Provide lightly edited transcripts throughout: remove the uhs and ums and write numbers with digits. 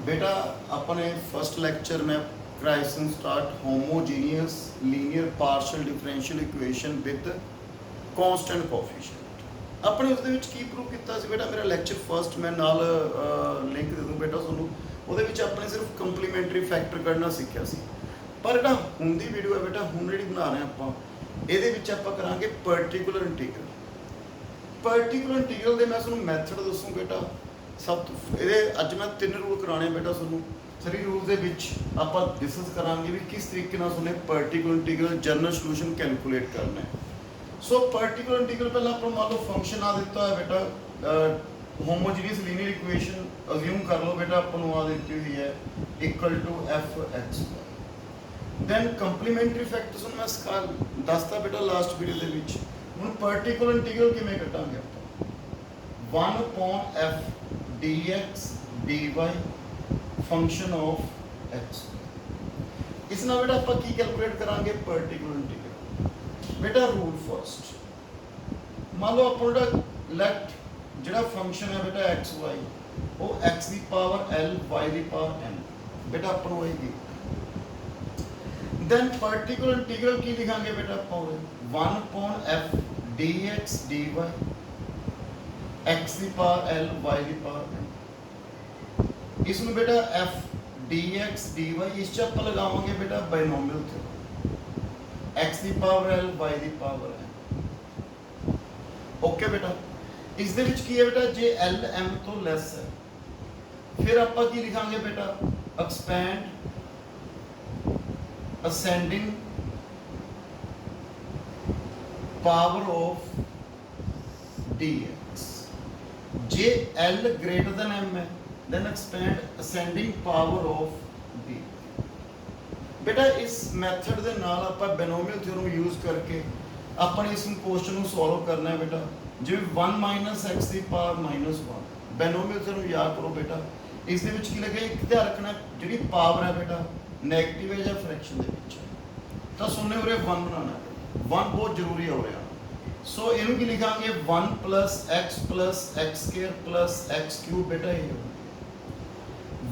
बेटा अपने first lecture में क्राइसन start homogeneous linear partial differential equation with constant coefficient अपने उसदे विच की प्रूव किया बेटा मेरा लेक्चर फर्स्ट मैं नाल लिंक दे दूँ बेटा तुहानूं ਉਹਦੇ ਵਿੱਚ ਆਪਣੇ सिर्फ कंप्लीमेंटरी फैक्टर करना सीखिया सी पर ਜਿਹੜਾ ਹੁਣ ਦੀ ਵੀਡੀਓ ਹੈ बेटा ਹੁਣ ਜਿਹੜੀ ਬਣਾ ਰਹੇ ਆਪਾਂ ਇਹਦੇ ਵਿੱਚ ਆਪਾਂ ਕਰਾਂਗੇ ਪਾਰਟਿਕੂਲਰ ਇੰਟੀਗਰਲ ਦੇ ਮੈਂ ਤੁਹਾਨੂੰ ਮੈਥਡ ਦੱਸੂ बेटा सब तो ये अज मैं 3 रूल कराने बेटा सुनो 3 रूल के विच आप डिस्कस करांगे भी किस तरीके नाल सुने particular integral general solution calculate करना है। सो पार्टिकुलर इंटीग्रल पहले आप मान लो फंक्शन आ दिता है बेटा होमोजीनियस लीनियर इक्वेशन अज्यूम कर लो बेटा अपन आ दी हुई है equal to f x then complementary factor सुन मैं दसता बेटा लास्ट वीडियो के विच हुण पार्टिकुलर इंटीग्रल किवें कटांगे आप 1 upon f dx dy function of x इस ना बेटा आप की कैलकुलेट करांगे पार्टिकुलर इंटीग्रल बेटा रूल फर्स्ट मान लो आप लेट जिहड़ा फंक्शन है बेटा एक्स वाई वो x की पावर l y की पावर n बेटा अपन होएगी देन पार्टिकुलर इंटीग्रल की लिखांगे बेटा आप 1 upon f dx dy x की पावर l y की पावर n इसमें बेटा f dx dy इस च आप लगावांगे बेटा बाइनोमियल थ्योरम x की पावर l y की पावर n ओके बेटा इस दे विच की है बेटा जे l m तो लेस है फिर आप की लिखांगे बेटा expand ascending power of dx जे l ग्रेटर देन m है then expand ascending power of d बेटा इस मैथड दे नाल आपां बाइनोमियल थ्योरम यूज करके अपन इस क्वेश्चन को सॉल्व करना है बेटा जिवें 1 - x की पावर -1 बाइनोमियल थ्योरम याद करो बेटा इस दे विच की लगे एक ध्यान रखना जिहड़ी पावर है बेटा नेगेटिव है या फ्रैक्शन दे विच तां सुनने उरे 1 बनाना है 1 बहुत जरूरी हो रहा सो इनू की लिखांगे 1 + x + x² + x³ बेटा ये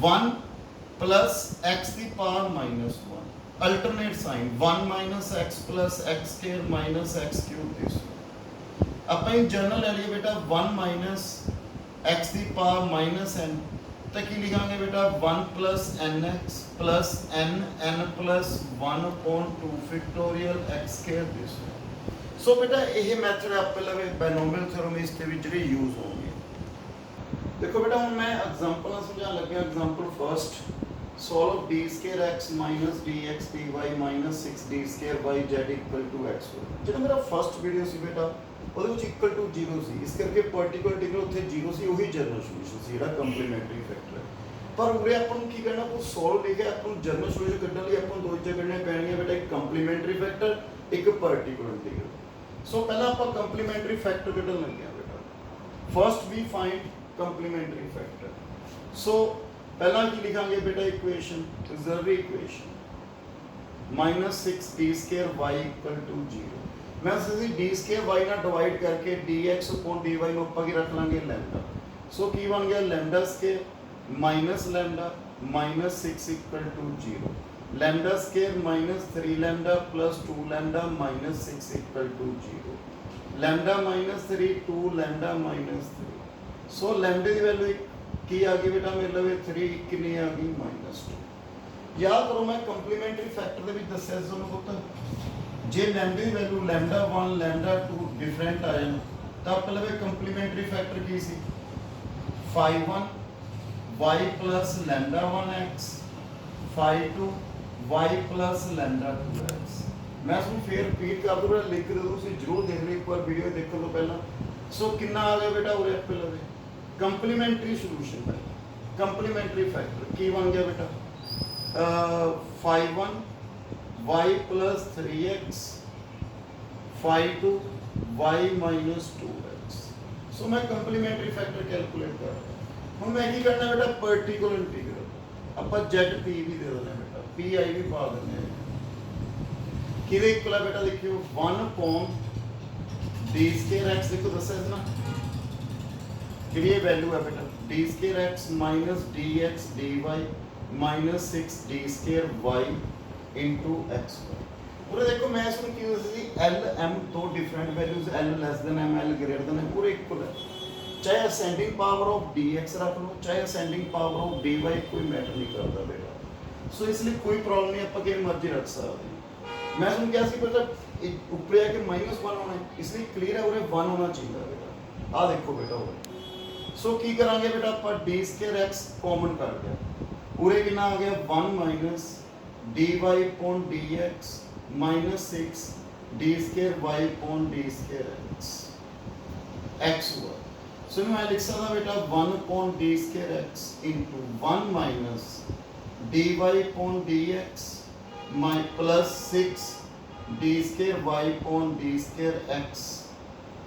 1 + x की power -1 alternate sign 1 - x + x² - x³ दिस अपन जनरल ले लिए बेटा 1 - x की पावर -n तो की लिखांगे बेटा 1 + nx + n + 1/2 factorial x² this so बेटा यह मैथड आप लगे बाइनोमियल थ्योरम इस जिहड़े यूज होंगे देखो बेटा हम मैं एग्जांपल समझा लगे example first solve d² x - dx dy - 6d² y z = x जो मेरा फर्स्ट वीडियो सी बेटा ਉਹਦੇ ਵਿੱਚ ਇਕੁਅਲ ਟੂ 0 ਸੀ ਇਸ ਕਰਕੇ ਪਾਰਟੀਕੂਲਰ ਇੰਟੀਗਰਲ ਉੱਥੇ 0 ਸੀ ਉਹੀ ਜਨਰਲ ਸੋਲੂਸ਼ਨ ਸੀ ਜਿਹੜਾ ਕੰਪਲੀਮੈਂਟਰੀ ਫੈਕਟਰ ਪਰ ਉਰੇ ਆਪਾਂ ਨੂੰ ਕੀ ਕਰਨਾ ਕੋਈ ਸੋਲਵ ਲਿਖਿਆ ਆਪਾਂ ਨੂੰ ਜਨਰਲ ਸੋਲੂਸ਼ਨ ਕੱਢਣ ਲਈ ਆਪਾਂ ਨੂੰ ਦੋ ਚੀਜ਼ਾਂ ਕੱਢਣੀਆਂ ਪੈਣਗੀਆਂ ਬੇਟਾ ਇੱਕ ਕੰਪਲੀਮੈਂਟਰੀ ਫੈਕਟਰ ਇੱਕ ਪਾਰਟੀਕੂਲਰ ਇੰਟੀਗਰਲ ਸੋ ਪਹਿਲਾਂ ਆਪਾਂ ਕੰਪਲੀਮੈਂਟਰੀ ਫੈਕਟਰ ਕੱਢਣ ਲੱਗੇ ਆ ਬੇਟਾ ਫਰਸਟ ਵੀ ਫਾਈਂਡ ਕੰਪਲੀਮੈਂਟਰੀ ਫੈਕਟਰ ਸੋ ਪਹਿਲਾਂ ਕੀ ਲਿਖਾਂਗੇ ਬੇਟਾ ਇਕੁਏਸ਼ਨ ਆਕਸਿਲਰੀ ਇਕੁਏਸ਼ਨ -6d² y = 0 मैं d² y ना डिवाइड करके dx upon dy ਨੂੰ ਆਪਾਂ ਕੀ ਰੱਖ ਲਾਂਗੇ लैम्डा सो की बन गया lambda square minus lambda -6 = 0 lambda square -3 lambda + 2 lambda -6 = 0 lambda -3 2 lambda -3 सो लैम्डे की वैल्यू की आ गई बेटा मेरे लवे 3 कितनी आ गई -2 याद करो मैं कंप्लीमेंटरी फैक्टर दे विच दस्सिया तुहानूं पुੱਤ जे लैम्डे की वैल्यू λ1 λ2 डिफरेंट आ जाए तो आप लवे कंप्लीमेंटरी फैक्टर की सी φ1 y + λ1x φ2 y + λ2x मैं इसको फिर रिपीट कर दूँ लिख दे दूँ जरूर देख लो एक बार वीडियो देखो तो पहला सो कितना आ गया बेटा उरे पे लवे कंप्लीमेंटरी सोल्यूशन कंप्लीमेंटरी फैक्टर की बन गया बेटा φ1 y + 3x φ2 y - 2x सो मैं कंप्लीमेंटरी फैक्टर कैलकुलेट कर रहा हूं हुण मैं की करना बेटा पार्टिकुलर इंटीग्रल ਆਪਾਂ zp भी दे देना बेटा pi भी पा देने किदे इक्वल है बेटा देखियो 1 upon d² x देखो दस्या ना कि ये वैल्यू है बेटा d square x minus dx dy minus 6 d square y into xy। पूरे देखो मैं इसमें क्यों सी l m दो different values l less than m l greater than m पूरे इक्वल है, चाहे असेंडिंग पावर ऑफ dx रख लो चाहे असेंडिंग पावर ऑफ dy, कोई मैटर नहीं करता बेटा। सो इसलिए कोई प्रॉब्लम नहीं, आप किसी मर्जी रख सकते हैं। मैं सुन क्या सी बेटा ऊपर आके -1 होना है, इसलिए क्लियर है उरे 1 होना चाहिए बेटा। आ देखो बेटा उरे सो की करांगे बेटा आप d स्क्वायर x कॉमन कर दिया, उरे कितना आ गया 1 minus dy upon dx minus 6 d square y upon d square x हुआ। सो मैं लिख सकता बेटा 1 upon d square x into 1 minus dy upon dx my plus 6 d square y upon d square x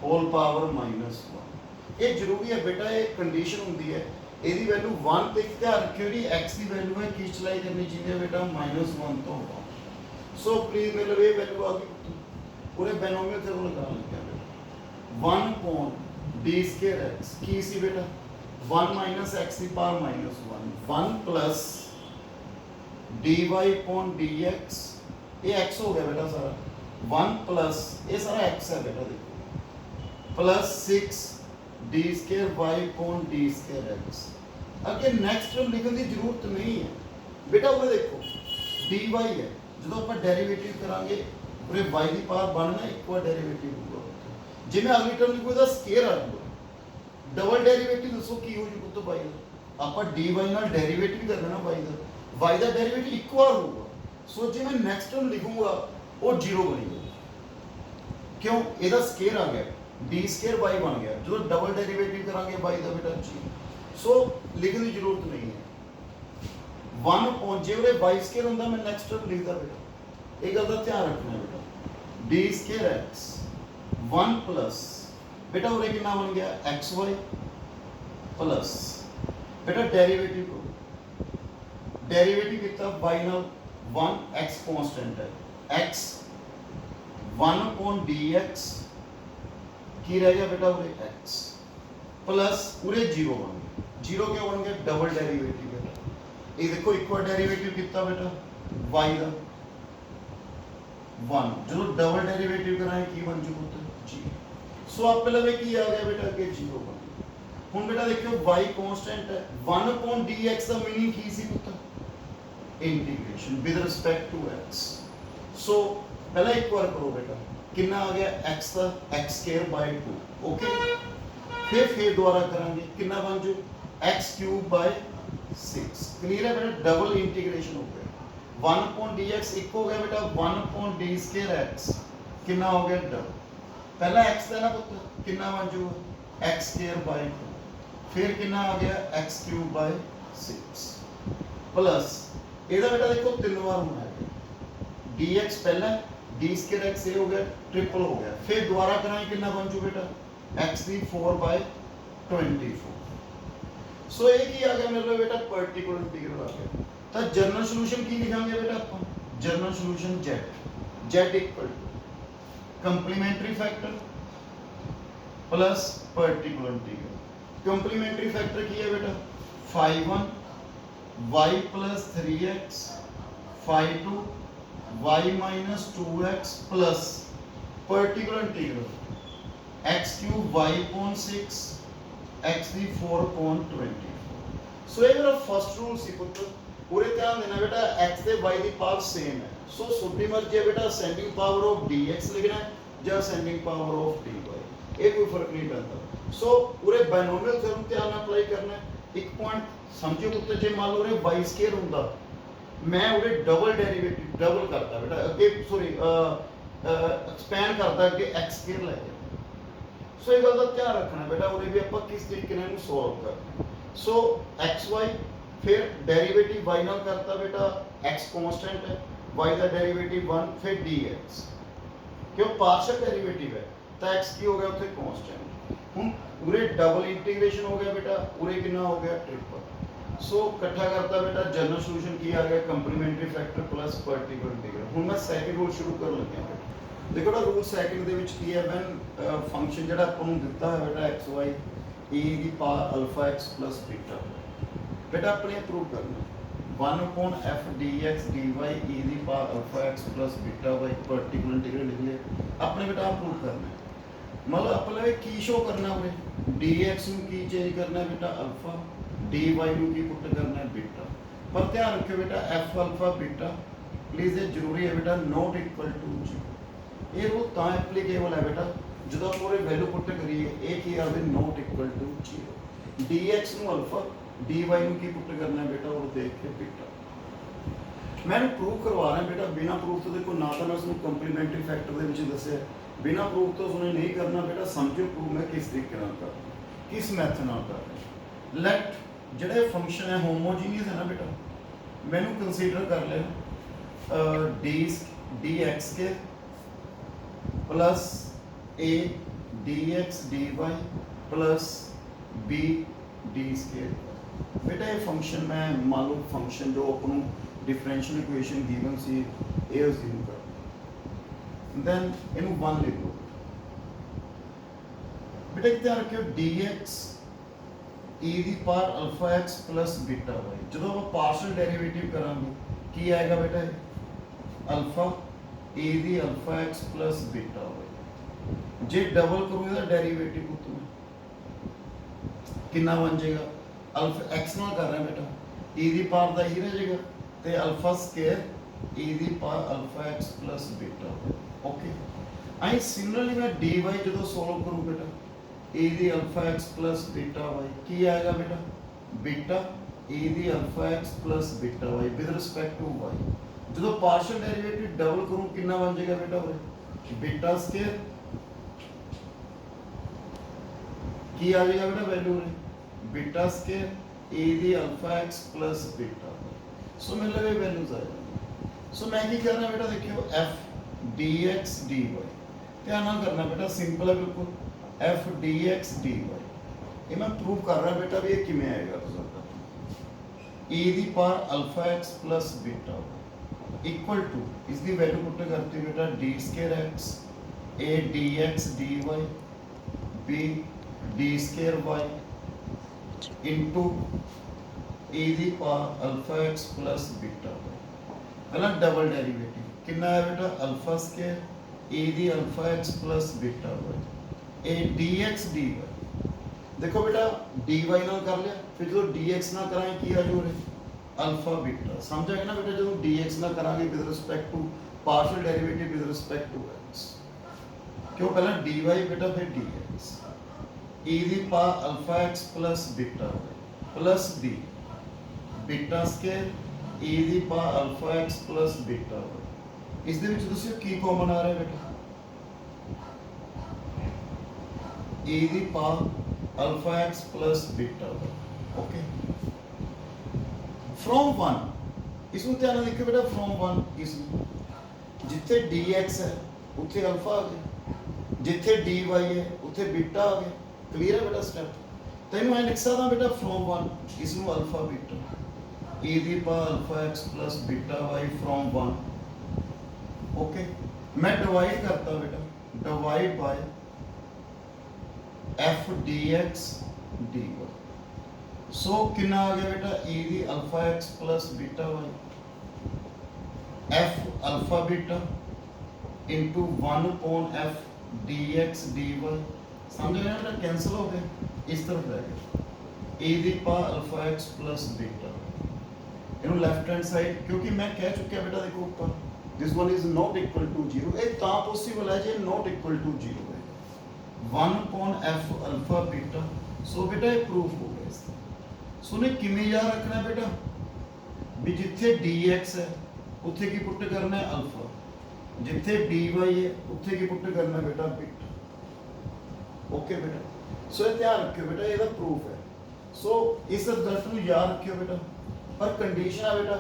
whole power minus 1। ये जरूरी है बेटा, ये कंडीशन होती है ਇਹਦੀ वैल्यू 1 ਤੇ ਧਿਆਨ ਰੱਖਿਓ ਜੀ x ਦੀ वैल्यू है ਕੀ ਚਲਾਈ ਕਰਨੀ ਚਾਹੀਦੀ ਹੈ बेटा -1 ਤੋਂ 1। सो प्लीज मतलब ये वैल्यू आ गई पूरे बाइनोमियल थ्योरम लगा लिया बेटा 1 upon d square x ਕੀ ਸੀ बेटा 1 minus x ਦੀ power -1 1 plus dy upon dx ये x हो गया बेटा सारा 1 प्लस ये सारा x है बेटा देखो plus 6 d square y upon d square x। अगे नेक्स्ट टर्म लिखने की जरूरत नहीं है बेटा, वो देखो dy है जो आप डेरिवेटिव करांगे पूरे y की पावर बनना एक बार डेरिवेटिव होगा जिवें अगली टर्म लिखो दा स्क्वायर आ जाएगा डबल डेरिवेटिव दसो की हो जू तो y दा आप dy नाल डेरिवेटिव करना ना y दा y ਦਾ ਡੈਰੀਵੇਟਿਵ ਇਕੁਅਲ ਹੋਊਗਾ। ਸੋ ਜੇ ਮੈਂ ਨੈਕਸਟ ਟਰਮ ਲਿਖੂੰਗਾ ਉਹ 0 ਬਣੇਗਾ, ਕਿਉਂ ਇਹਦਾ ਸਕੁਅਰ ਆ ਗਿਆ d ਸਕੁਅਰ y ਬਣ ਗਿਆ, ਜਦੋਂ ਡਬਲ ਡੈਰੀਵੇਟਿਵ ਕਰਾਂਗੇ y ਦਾ ਬੇਟਾ ਜੀ। ਸੋ ਲਿਖਣ ਦੀ ਜ਼ਰੂਰਤ ਨਹੀਂ ਹੈ 1 ਪਹੁੰਚ ਜੇ ਉਹਦੇ y ਸਕੁਅਰ ਹੁੰਦਾ ਮੈਂ ਨੈਕਸਟ ਟਰਮ ਲਿਖਦਾ ਬੇਟਾ, ਇਹ ਗੱਲ ਦਾ ਧਿਆਨ ਰੱਖਣਾ ਬੇਟਾ d ਸਕੁਅਰ x 1 ਪਲਸ बेटा उरे कितना बन गया xy प्लस बेटा डेरिवेटिव डेरिवेटिव कितना y नाल 1 x कांस्टेंट है x 1 upon dx की रह गया बेटा उरे x प्लस उरे 0 बन गया, 0 क्या बन गया डबल डेरिवेटिव बेटा। ये देखो इक्वल डेरिवेटिव कितना बेटा y का 1 जो डबल डेरिवेटिव कराए की बन जूगा जी। सो आप पहले वे की आ गया बेटा के 0 बन गया। हुन बेटा देखियो y कांस्टेंट है 1 upon dx का मीनिंग की सी पुत्र integration with respect to x। So पहला एक बार करो बेटा कितना आ गया x का x स्क्वायर बाय 2 ओके। फिर दोबारा करेंगे कितना बन जू x क्यूब बाय 6 क्लियर है बेटा डबल इंटीग्रेशन हो गया 1 upon dx एक हो गया बेटा 1 upon d स्क्वायर x कितना हो गया डबल पहला x था ना पुत्र कितना बन जू x स्क्वायर बाय 2 फिर कितना आ गया x क्यूब बाय 6 प्लस ਇਹਦਾ बेटा देखो तीन बार होना है dx पहला d स्क्वायर x ये हो गया ट्रिपल हो गया फिर दोबारा कराएं कितना बन जू बेटा x की 4 बाय 24। सो एक ही आ गया मतलब बेटा पर्टिकुलर इंटीग्रल आ गया। तो जनरल सॉल्यूशन की लिखांगे बेटा अपन general solution z equal to complementary factor plus particular integral. Complementary factor की है बेटा phi 1 y plus 3x phi 2 y minus 2x plus particular integral x cube y upon 6 x की 4 upon 24। सो ये मेरा फर्स्ट रूल सी पुत्र पूरे ध्यान देना बेटा x से y की पावर सेम है। सो छोटी मर्जी है बेटा असेंडिंग पावर ऑफ dx लिखना है या असेंडिंग पावर ऑफ dy ये कोई फर्क नहीं पड़ता। सो पूरे बाइनोमियल थ्योरम ध्यान अप्लाई करना है। एक पॉइंट समझो पुत्र जे मान लो रे y स्क्वायर हुंदा मैं उरे डबल डेरिवेटिव डबल करता बेटा अगे सॉरी एक्सपेंड करता कि x स्क्वायर ले जाए। सो ये गल दा ध्यान रखना बेटा उरे भी ਆਪਾਂ किस तरीके ਨਾਲ सॉल्व करना। सो xy फिर डेरिवेटिव y ਨਾਲ करता बेटा x कांस्टेंट है y ਦਾ डेरिवेटिव 1 फिर dx क्यों पार्शियल डेरिवेटिव है तो x की हो गया उसे कांस्टेंट। हुन उरे डबल इंटीग्रेशन हो गया बेटा उरे कितना हो गया ट्रिपल। सो इकट्ठा करता बेटा जनरल सॉल्यूशन की आ गया complementary factor plus particular integral. हुन मैं सेकंड रूल शुरू कर लगे बेटा देखो ना रूल सेकंड ਦੇ ਵਿੱਚ ਕੀ ਹੈ व्हेन फंक्शन ਜਿਹੜਾ ਆਪਾਂ ਨੂੰ ਦਿੱਤਾ ਹੈ बेटा xy e ਦੀ ਪਾਵਰ ਅਲਫਾ x ਪਲਸ ਬੀਟਾ। बेटा अपने प्रूव करना 1 upon f dx dy e ਦੀ ਪਾਵਰ ਅਲਫਾ x ਪਲਸ ਬੀਟਾ y ਪਾਰਟੀਕੂਲਰ ਇੰਟੀਗਰਲ ਲਿਖ ਲਿਆ। ਆਪਣੇ बेटा प्रूव करना है मतलब अपने की शो करना होवे dx ਨੂੰ ਕੀ ਚੇਂਜ ਕਰਨਾ है बेटा अल्फा dy ਨੂੰ ਕੀ ਪੁੱਟ करना है बीटा। पर ध्यान रखियो बेटा f अल्फा बीटा प्लीज ये जरूरी है बेटा नॉट इक्वल टू 0। ये रूल ਤਾਂ एप्लीकेबल है बेटा ਜਦੋਂ ਪੂਰੇ ਵੈਲਿਊ ਪੁੱਟ ਕਰੀਏ ਇਹ ਕੀ ਆਵੇ ਨੋਟ ਇਕੁਅਲ ਟੂ 0। dx ਨੂੰ ਅਲਫਾ dy ਨੂੰ ਕੀ ਪੁੱਟ ਕਰਨਾ ਹੈ ਬੇਟਾ ਉਹ ਦੇਖ ਕੇ ਬੀਟਾ। ਮੈਂ ਪ੍ਰੂਫ ਕਰਵਾ ਰਿਹਾ ਬੇਟਾ ਬਿਨਾ ਪ੍ਰੂਫ ਤੋਂ ਦੇਖੋ ਨਾ ਤਾਂ ਮੈਂ ਤੁਹਾਨੂੰ ਕੰਪਲੀਮੈਂਟਰੀ ਫੈਕਟਰ ਦੇ ਵਿੱਚ ਦੱਸਿਆ ਬਿਨਾ ਪ੍ਰੂਫ ਤੋਂ ਤੁਹਾਨੂੰ ਨਹੀਂ ਕਰਨਾ ਬੇਟਾ। ਸਮਝੋ ਪ੍ਰੂਫ ਮੈਂ ਕਿਸ ਤਰੀਕੇ ਨਾਲ ਕਰ ਕਿਸ ਮੈਥਡ ਨਾਲ ਕਰ ਲੈਟ ਜਿਹੜੇ ਫੰਕਸ਼ਨ ਹੈ ਹੋਮੋਜੀਨੀਅਸ ਹੈ ਨਾ ਬੇਟਾ ਮੈਨੂੰ ਕੰਸੀਡਰ ਕਰ ਲੈ dx के plus a dx dy plus b d square. बेटा ये फंक्शन मैं मान लो फंक्शन जो अपन डिफरेंशियल इक्वेशन गिवन सी ए अज्यूम कर देन इनू 1 लिख लो बेटा ध्यान रखियो dx e ਦੀ power alpha x plus beta y ਜਦੋਂ ਆਪਾਂ ਪਾਰਸ਼ਲ ਡੈਰੀਵੇਟਿਵ ਕਰਾਂਗੇ ਕੀ ਆਏਗਾ बेटा अल्फा ए ਦੀ alpha x plus beta y जे डबल करूँ ਇਹਦਾ ਡੈਰੀਵੇਟਿਵ ਉਤੋਂ ਕਿੰਨਾ ਬਣ ਜਾਏਗਾ अल्फा x ਨਾਲ कर रहा है बेटा e ਦੀ ਪਾਵਰ ਦਾ ਹੀ ਰਹਿ ਜਾਏਗਾ ਤੇ अल्फा स्क्वायर e ਦੀ power alpha x plus beta okay. I similarly मैं dy ਜਦੋਂ ਸੋਲਵ करूँ बेटा e ਦੀ alpha x plus beta y ਕੀ ਆਏਗਾ बेटा बीटा e ਦੀ alpha x plus beta y with respect to y ਜਦੋਂ ਪਾਰਸ਼ਲ ਡੈਰੀਵੇਟਿਵ ਡਬਲ करूँ ਕਿੰਨਾ ਬਣ ਜਾਏਗਾ बेटा ਉਹ बीटा स्क्वायर की आ जाएगा बेटा वैल्यू रे बीटा स्क्वायर ए दी अल्फा x प्लस बीटा। सो मिल लगे वैल्यूज आ जाएंगे। सो मैं की करना बेटा देखियो f dx dy ध्यान ना करना बेटा सिंपल है बिल्कुल f dx dy ये मैं प्रूव कर रहा बेटा भी ये किमें आएगा रिजल्ट e दी power alpha x plus beta equal to इसकी वैल्यू पुट करते बेटा d square x a dx dy b d square y into e दी power alpha x plus beta पहला डबल डेरिवेटिव कितना है बेटा अल्फा स्क्वायर e दी alpha x plus beta y a dx dy देखो बेटा dy ਨਾਲ कर लिया फिर जो dx ਨਾਲ कराएं की आ जो रे अल्फा बीटा समझ आ गया ना बेटा जो dx ਨਾਲ करांगे with respect to partial derivative with respect to x क्यों पहला dy बेटा फिर dx e ਦੀ power alpha x plus beta plus b beta square e ਦੀ power alpha x plus beta ਇਸ ਦੇ ਵਿੱਚ ਤੁਸੀਂ ਕੀ ਕਾਮਨ ਆ ਰਿਹਾ ਬੇਟਾ e ਦੀ power alpha x plus beta okay from 1 ਇਸ ਨੂੰ ਧਿਆਨ ਨਾਲ ਦੇਖਿਓ ਬੇਟਾ फ्रॉम 1 ਇਸ ਜਿੱਥੇ dx ਹੈ ਉੱਥੇ ਅਲਫਾ ਆ ਗਿਆ ਜਿੱਥੇ dy ਹੈ ਉੱਥੇ बीटा ਆ ਗਿਆ। क्लियर है बेटा स्टेप तो मैं लिख सकता बेटा फ्रॉम 1 इसमें अल्फा बीटा e दी power alpha x plus beta y from 1 okay. मैं डिवाइड करता बेटा divide by f dx dy so कितना आ गया बेटा e दी alpha x plus beta y f alpha beta into 1 upon f dx dy समझ गए ना कैंसिल हो गए इस तरफ रह गया ए दी power alpha x plus beta इन्हों लेफ्ट हैंड साइड क्योंकि मैं कह चुका बेटा देखो ऊपर this one is not equal to 0 ये ता पॉसिबल है जे नॉट इक्वल टू 0 है 1 upon f alpha beta so बेटा ये प्रूफ हो गया इसका। सो ने किमें याद रखना है बेटा भी जिथे dx है उत्थे की पुट करना है अल्फा जिथे dy है उत्थे की पुट करना है बेटा बीटा ओके बेटा। सो ये ध्यान रखियो बेटा ये प्रूफ है। सो इस रिजल्ट को याद रखियो बेटा पर कंडीशन है बेटा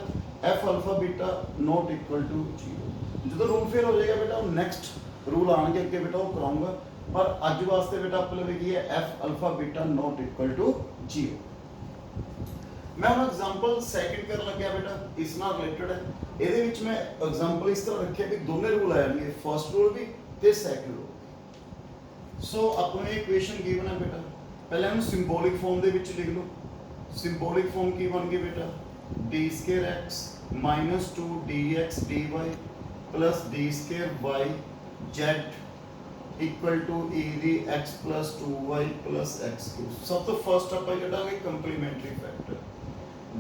F alpha beta not equal to 0 जो रूल फेल हो जाएगा बेटा नैक्सट रूल आने अगे बेटा वो कराऊंगा पर अज वास्ते बेटा अपने लगी है F alpha beta not equal to 0। मैं हम एग्जांपल सेकंड कर लग गया बेटा इस नाल रिलेटेड है ਇਹਦੇ ਵਿੱਚ मैं एग्जांपल इस तरह रखे भी दोनों रूल आ जाएंगे फर्स्ट रूल भी ते सेकंड रूल। सो अपने इक्वेशन गिवन है बेटा पहले हम सिंबॉलिक फॉर्म ਦੇ ਵਿੱਚ ਲਿਖ ਲਓ। ਸਿੰਬੋਲਿਕ ਫਾਰਮ ਕੀ ਬਣ ਗਈ ਬੇਟਾ d square x minus 2 dx dy plus d square y z equal to e the x plus 2y plus x cube। ਸਭ ਤੋਂ ਫਸਟ ਆਪਾਂ ਕੱਢਾਂਗੇ complementary factor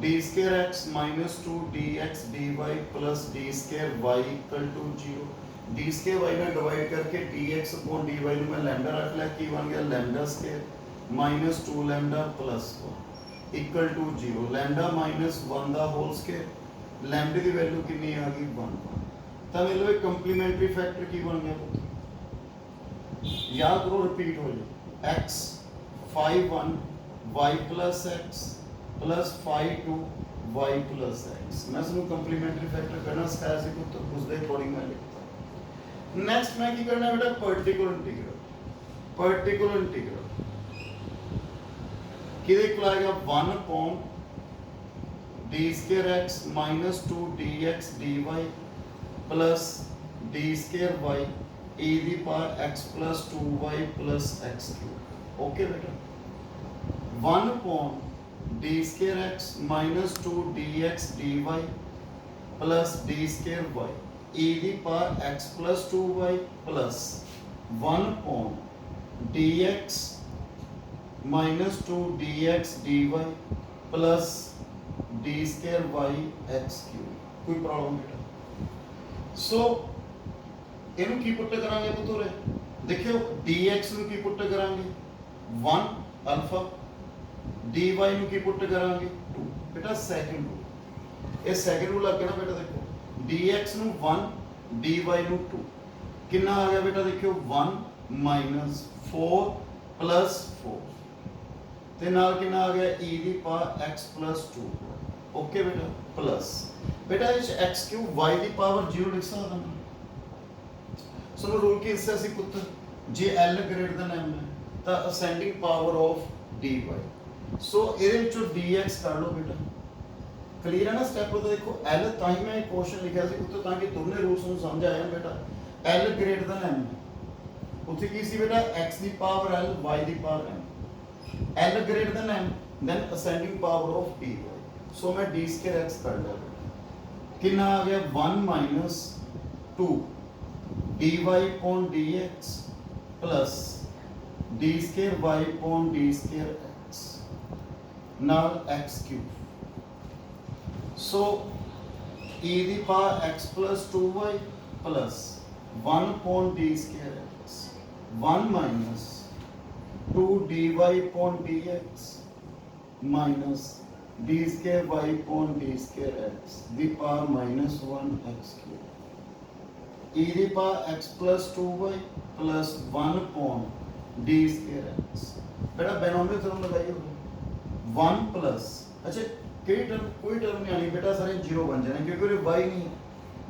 d square x minus 2 dx dy plus d square y equal to 0। d square y ਨਾਲ divide ਕਰਕੇ dx upon dy ਨੂੰ ਮੈਂ ਲੈਂਡਾ ਰੱਖ ਲਿਆ, ਕੀ ਬਣ ਗਿਆ ਲੈਂਡਾ square minus 2 lambda plus 1 equal to 0। lambda minus 1 the whole square lambda the value ਕਿੰਨੀ ਆ ਗਈ 1। ਤਾਂ ਮੇਰੇ ਲਈ ਕੰਪਲੀਮੈਂਟਰੀ ਫੈਕਟਰ ਕੀ ਬਣ ਗਿਆ ਪੁੱਤ ਯਾਦ ਕਰੋ ਰਿਪੀਟ ਹੋ ਜਾਏ x phi 1 y plus x plus phi 2 y plus x। ਮੈਂ ਤੁਹਾਨੂੰ ਕੰਪਲੀਮੈਂਟਰੀ ਫੈਕਟਰ ਕਰਨਾ ਸਿਖਾਇਆ ਸੀ ਪੁੱਤ, ਉਸ ਦੇ ਅਕੋਰਡਿੰਗ ਮੈਂ ਲਿਖਤਾ। ਨੈਕਸਟ ਮੈਂ ਕੀ ਕਰਨਾ ਬੇਟਾ ਪਾਰਟੀਕੂਲਰ ਇੰਟੀਗਰਲ। ਪਾਰਟੀਕੂਲਰ ਇੰਟੀਗਰਲ किधे को आएगा 1 upon d square x minus 2 dx dy plus d square y e दी power x plus 2y plus x cube। Okay बेटा 1 upon d square x minus 2 dx dy plus d square y e दी power x plus 2y plus 1 upon dx minus 2 dx dy plus d square y x cube। कोई problem बेटा सो ਇਹਨੂੰ ਕੀ ਪੁੱਟ ਕਰਾਂਗੇ ਪੁੱਤਰੇ ਦੇਖਿਓ dx ਨੂੰ ਕੀ ਪੁੱਟ ਕਰਾਂਗੇ 1 alpha dy ਨੂੰ ਕੀ ਪੁੱਟ ਕਰਾਂਗੇ 2 ਬੇਟਾ ਸੈਕਿੰਡ ਰੂਲ। ਇਹ ਸੈਕਿੰਡ ਰੂਲ ਲੱਗ ਗਿਆ ਨਾ ਬੇਟਾ ਦੇਖੋ dx ਨੂੰ 1 dy ਨੂੰ 2 ਕਿੰਨਾ ਆ ਗਿਆ ਬੇਟਾ ਦੇਖਿਓ 1 minus 4 plus 4 ਤੇ ਨਾਲ ਕਿੰਨਾ ਆ ਗਿਆ e ਦੀ ਪਾਵਰ x plus 2। ਓਕੇ ਬੇਟਾ ਪਲੱਸ ਬੇਟਾ ਇਸ x ਕਿਊਬ y ਦੀ ਪਾਵਰ 0 ਲਿਖ ਸਕਦਾ ਹਾਂ। ਸੋ ਰੂਲ ਕੀ ਹਿੱਸਾ ਸੀ ਪੁੱਤ ਜੇ l ਗ੍ਰੇਟਰ ਦੈਨ m ਹੈ ਤਾਂ ਅਸੈਂਡਿੰਗ ਪਾਵਰ ਆਫ dy। ਸੋ ਇਹਦੇ ਵਿੱਚੋਂ dx ਕੱਢ ਲਓ ਬੇਟਾ। ਕਲੀਅਰ ਹੈ ਨਾ ਸਟੈਪ ਉਹਦਾ ਦੇਖੋ l ਤਾਂ ਹੀ ਮੈਂ ਕੁਐਸਚਨ ਲਿਖਿਆ ਸੀ ਪੁੱਤ ਤਾਂ ਕਿ ਦੋਨੇ ਰੂਲਸ ਨੂੰ ਸਮਝ ਆਇਆ ਬੇਟਾ l ਗ੍ਰੇਟਰ ਦੈਨ m ਉੱਥੇ ਕੀ ਸੀ ਬੇਟਾ x the power l y the power m L greater than m then ascending power of dy। so मैं d square x कर लिया कितना आ गया 1 minus 2 dy upon dx plus d square y upon d square x now x cube। so e ਦੀ power x plus 2y plus 1 upon d square x 1 minus 2 dy upon dx minus d square y upon d square x the power minus 1 x cube e the power x plus 2y plus 1 upon d square x। बेटा binomial theorem लगाइए 1 plus अच्छा कई term कोई term नहीं आनी बेटा सारे zero बन जाने क्योंकि ये y नहीं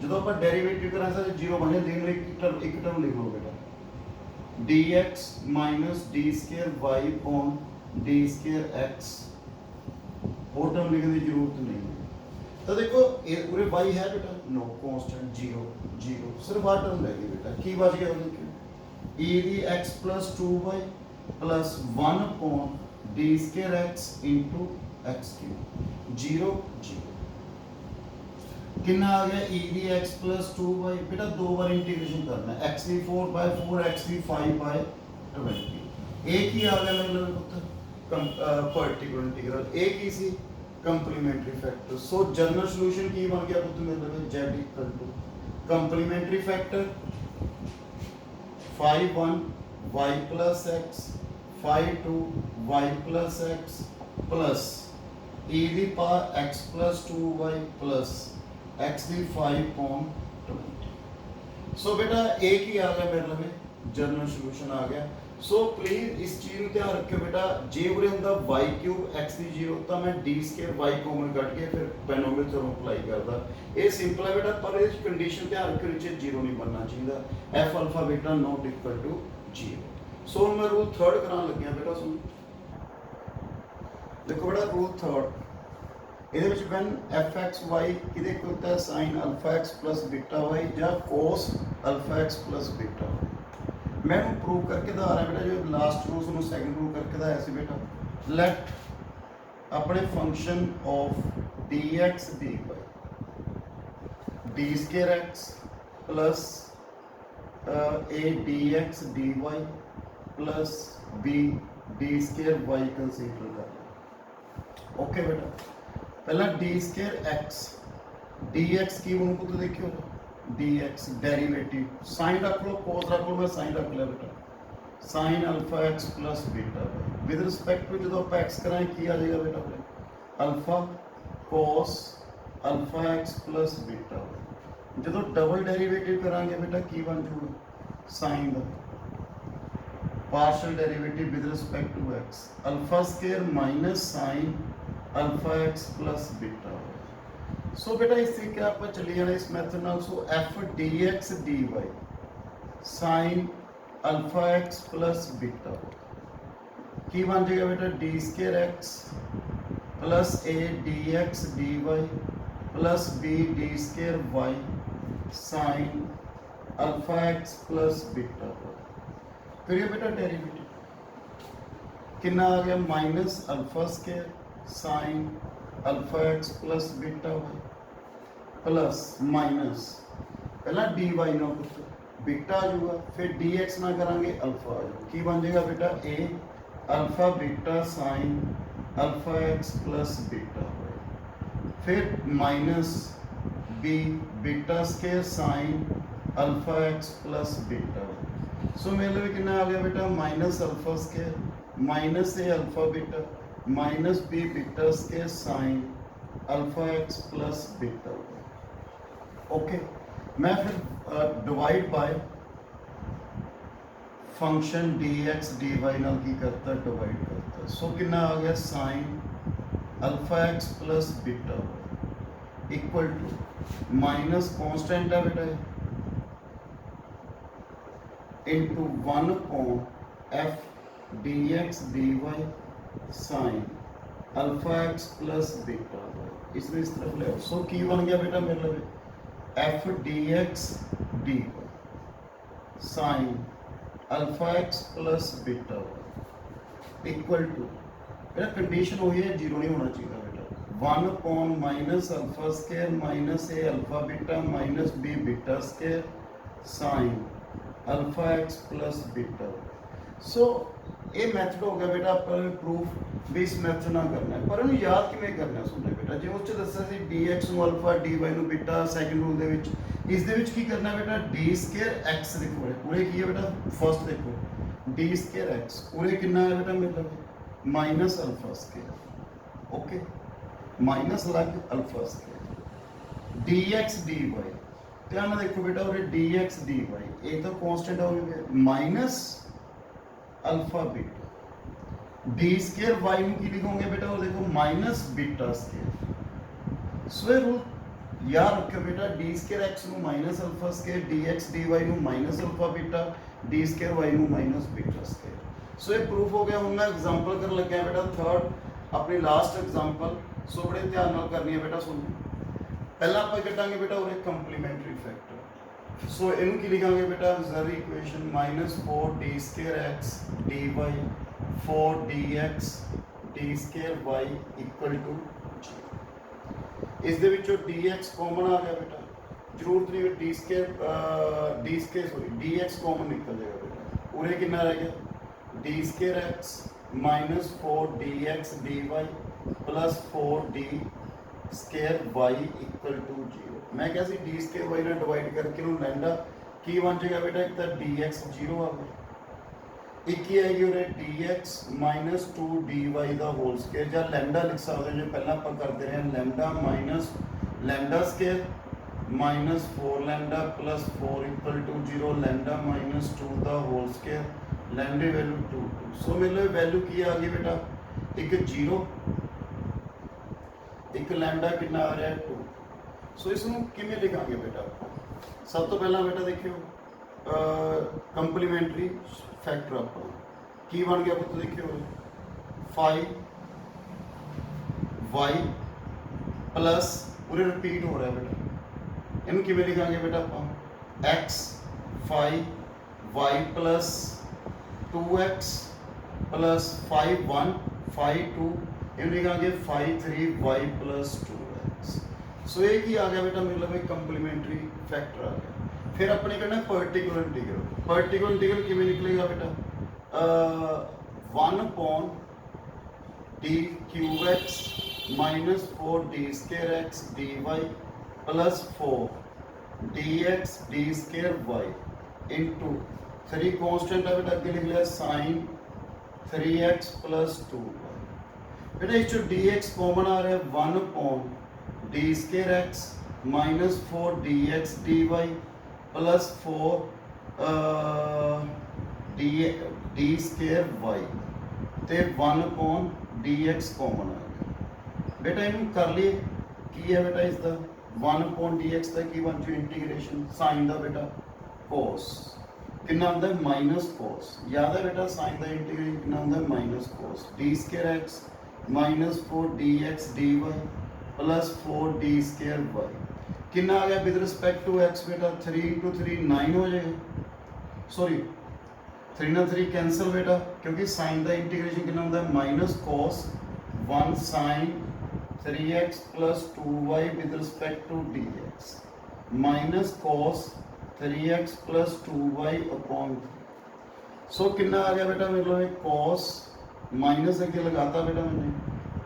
जो आप डेरिवेटिव करें सारे जीरो बन जाए एक टर्म लिख लो बेटा dx minus d square y upon d square x और टर्म लिखने की जरूरत नहीं है। तो देखो ये पूरे y है बेटा नो कांस्टेंट 0 0 सिर्फ आ टर्म रहेगी बेटा की बच गया देखिए e दी x plus 2y plus 1 upon d square x into x cube 0 0 कितना आ गया e दी x plus 2y बेटा दो बार इंटीग्रेशन करना है x की 4/4 x की 5/20 एक ही आ गया मतलब पार्टिकुलर इंटीग्रल एक ही सी complementary factor. So general solution की बन गया पुत्र मेरे लिए z equal to complementary factor phi 1 y plus x phi 2 y plus x plus e दी power x plus 2y plus x दी 5/20। सो बेटा एक ही आ गया मेरे लिए जनरल सॉल्यूशन आ गया। सो प्लीज इस चीज ਨੂੰ ਧਿਆਨ ਰੱਖਿਓ ਬੇਟਾ ਜੇ ਉਰੇ ਹੁੰਦਾ y ਕਿਊਬ x ਦੀ 0 ਤਾਂ ਮੈਂ d ਸਕੁਅਰ y ਕਾਮਨ ਕੱਢ ਕੇ ਫਿਰ ਬਾਇਨੋਮੀਅਲ ਥਿਓਰਮ ਅਪਲਾਈ ਕਰਦਾ। ਇਹ ਸਿੰਪਲ ਹੈ ਬੇਟਾ ਪਰ ਇਹ ਕੰਡੀਸ਼ਨ ਧਿਆਨ ਰੱਖਿਓ ਨੀਚੇ 0 ਨਹੀਂ ਬਣਨਾ ਚਾਹੀਦਾ f alpha beta not equal to 0। So ਮੈਂ ਰੂਲ 3rd ਕਰਾਉਣ ਲੱਗਿਆ ਬੇਟਾ ਸੁਣ ਦੇਖੋ ਬੇਟਾ ਰੂਲ 3rd ਇਹਦੇ ਵਿੱਚ when fxy ਕਿਹਦੇ ਇਕੁਅਲ ਹੁੰਦਾ sin alpha x plus beta y ਜਾਂ cos alpha x plus beta y। मैं प्रूव करके दिखा रहा बेटा, जो लास्ट रूल उसमें सैकेंड रूल करके दिखाया सी बेटा। लेट अपने function of D x D Y D square X plus A D x D Y plus B D square Y consider कर। ओके बेटा, पहला D square X, D X की बनू तो देखियो डी एक्स डेरिवेटिव साइन रख लो, कोस रख लो, मैं साइन रख लिया बेटा, sine alpha x plus beta with respect to जो आप एक्स कराएं की आ जाएगा बेटा अपने alpha cos alpha x plus beta. जो डबल डेरिवेटिव करांगे बेटा की बन जूगा साइन का partial derivative with respect to x alpha square minus sine alpha x plus beta. So बेटा इस तरीके आप चली जाना इस मैथड नाल। So f D x D Y sine alpha x plus beta की बन जाएगा बेटा D square X plus A D x D Y plus B D square Y sine alpha x plus beta. फिर ये बेटा derivative कितना आ गया minus alpha square sine alpha x plus beta Y plus minus पहला D Y ना कुछ beta आ जाऊगा, फिर डी एक्स ना करांगे अल्फा आ जाऊगा की बन जाएगा बेटा a alpha beta sine alpha x plus beta, फिर minus b beta square sine alpha x plus beta. सो मेरे लिए कितना आ गया बेटा minus alpha square minus a alpha beta minus b beta square sine alpha x plus beta. Okay, मैं फिर divide by function d x D y नाल की करता डिवाइड करता। सो कितना आ गया sine alpha x plus beta equal to minus constant है बेटा into 1 upon F D x D Y sine alpha x plus beta इसमें इस तरफ ले। सो की बन गया बेटा मेरे लिए f D x D Y sine alpha x plus beta equal to बेटा कंडीशन हुई है जीरो नहीं होना चाहिए बेटा 1 upon minus alpha square minus a alpha beta minus b beta square sine alpha x plus beta. So ये method हो गया बेटा अपन प्रूफ भी इस मैथड ना करना है, पर इन्हें याद किवें करना सुनना बेटा जो उस दसा सी डी एक्स नू अल्फा डी वाई नू बीटा सैकंड रूल दे विच इस दे विच की करना बेटा डी स्केयर एक्स लिखो पूरे की है बेटा फर्स्ट देखो डी स्केयर एक्स पूरे कितना है बेटा मतलब minus alpha square okay minus अलग alpha square d x D y ध्यान में देखो बेटा और डी एक्स डी वाई एक तो कांस्टेंट हो गया minus alpha beta D square Y में की लिखोगे बेटा और देखो माइनस बीटा स्केयर। सो ये रूल याद रखो बेटा डी स्केयर एक्स नु minus alpha square d x D y नु minus alpha beta D square y नु माइनस बीटा स्केयर। सो ये प्रूफ हो गया। हुण मैं एग्जांपल कर लग गया बेटा थर्ड अपनी लास्ट एग्जांपल। सो बड़े ध्यान नाल करनी है बेटा सुन पहला आप कटांगे बेटा और एक कंप्लीमेंट्री फैक्टर। सो इनू की लिखांगे बेटा auxiliary equation minus 4 D square X D Y 4 D x D square Y equal to इस दे विचों डी एक्स कॉमन आ गया बेटा जरूरत नहीं D square sorry D X common निकल जाएगा बेटा पूरे कितना रह गया D square X minus 4 D x D Y plus 4 D square Y equal to 0। मैं क्या सी डी स्केयर वाई ना डिवाइड करके नु लैंडा की बन जाएगा बेटा एक तो डी एक्स 0 आ गया एक ही आएगी और D X minus 2 D Y का होल स्केयर या लैंडा लिख सकते हैं जो पहला आप करते रहे lambda minus lambda square minus 4 lambda plus 4 equal to 0 lambda minus 2 का होल स्केयर लैंडे वैल्यू 2। सो मेरे वैल्यू की आ गई बेटा एक 0 एक लैंडा कितना आ रहा है 2। सो इसमें किमें लिखांगे बेटा सब तो पहला बेटा देखियो कंप्लीमेंट्री फैक्टर आप की बन गया पुत्र देखियो 5 वाई प्लस पूरे रिपीट हो रहा है बेटा इन किमें लिखांगे बेटा आप x 5 y plus 2x plus 5 1 5 2 ਇਹਨੂੰ ਲਿਖਾਂਗੇ 5 3 y plus 2x। ਸੋ ਇਹ ਕੀ ਆ ਗਿਆ ਬੇਟਾ ਮਤਲਬ ਇੱਕ ਕੰਪਲੀਮੈਂਟਰੀ ਫੈਕਟਰ ਆ ਗਿਆ। ਫਿਰ ਆਪਣੇ ਕਰਨਾ ਪਾਰਟੀਕੂਲਰ ਇੰਟੀਗਰਲ। ਪਾਰਟੀਕੂਲਰ ਇੰਟੀਗਰਲ ਕਿਵੇਂ ਨਿਕਲੇਗਾ ਬੇਟਾ 1 upon d cube x minus 4 d square x dy plus 4 dx d square y into 3 constant है बेटा अगे लिख लिया sin 3x plus 2y। बेटा इस जो dx कॉमन आ रहा है 1 upon d square x minus 4 dx dy plus 4 d square y ਤੇ 1 upon dx कॉमन आ गया। बेटा इन्हों कर लिए की है बेटा इसका 1 upon dx का की बन जू इंटीग्रेशन साइन का बेटा cos कितना होता है माइनस cos। याद है बेटा साइन का इंटीग्रेशन कितना होता है minus cos d square x minus 4 dx dy plus 4 d square y कितना आ गया विद रिस्पेक्ट टू x बेटा 3 into 3 9 हो जाएगा। सॉरी 3 ना 3 कैंसल बेटा क्योंकि साइन का इंटीग्रेशन कितना होता है minus cos 1 sin 3x plus 2y with respect to dx minus cos 3x plus 2y upon 3। सो कितना आ गया बेटा मतलब cos माइनस अगे लगाता बेटा मैंने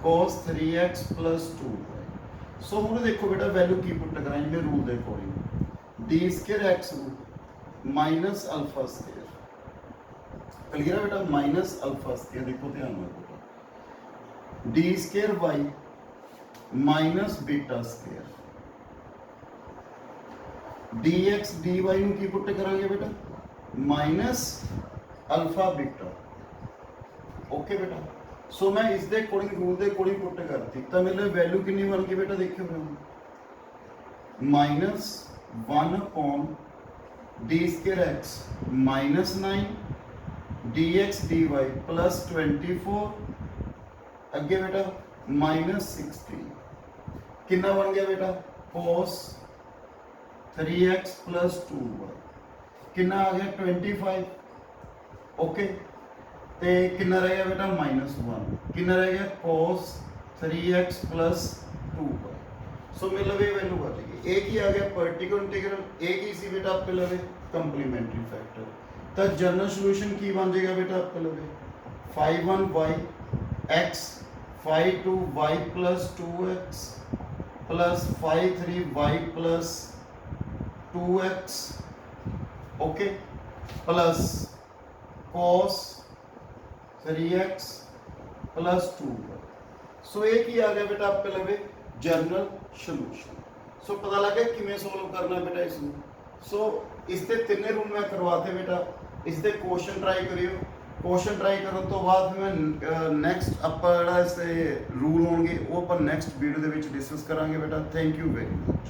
cos 3x plus 2y। सो हम देखो बेटा वैल्यू की पुट कराएं जिवें रूल के according d square x minus alpha square clear है बेटा माइनस अल्फा स्क्वायर देखो ध्यान में बेटा D square Y minus beta square D x D Y की पुट करांगे बेटा माइनस अल्फा बीटा। ओके बेटा सो मैं इस दे अकॉर्डिंग रूल के अकॉर्डिंग पुट करती तो मेरे वैल्यू कितनी बन गई बेटा देखियो minus 1 upon D square x minus 9 dx dy plus 24 अगे बेटा माइनस 16 कितना बन गया बेटा cos 3x प्लस 2y कितना आ गया 25। ओके ते कितना रह गया बेटा माइनस 1 कितना रह गया cos 3x प्लस 2y। सो मतलब ये वैल्यू आ जाएगी एक ही आ गया पार्टिकुलर इंटीग्रल एक ही सी बेटा आपके लगे कंप्लीमेंट्री फैक्टर। तो जनरल सॉल्यूशन की बन जाएगा बेटा आपके लगे 5 1 y x 5 2 y plus 2x plus 5 3 y plus 2x। Okay plus cos 3x plus 2y। सो एक ही आ गया बेटा आपके लगे जनरल सॉल्यूशन। सो पता लगे किमें सोल्व करना है बेटा इसमें। सो इसके तीन रूल मैं करवाते बेटा इसके क्वेश्चन ट्राई करियो क्वेश्चन ट्राई करने तो बाद मैं नैक्सट ਆਪਾਂ इसके रूल होंगे वो अपन नैक्सट वीडियो के डिस्कस करांगे बेटा। Thank you very much.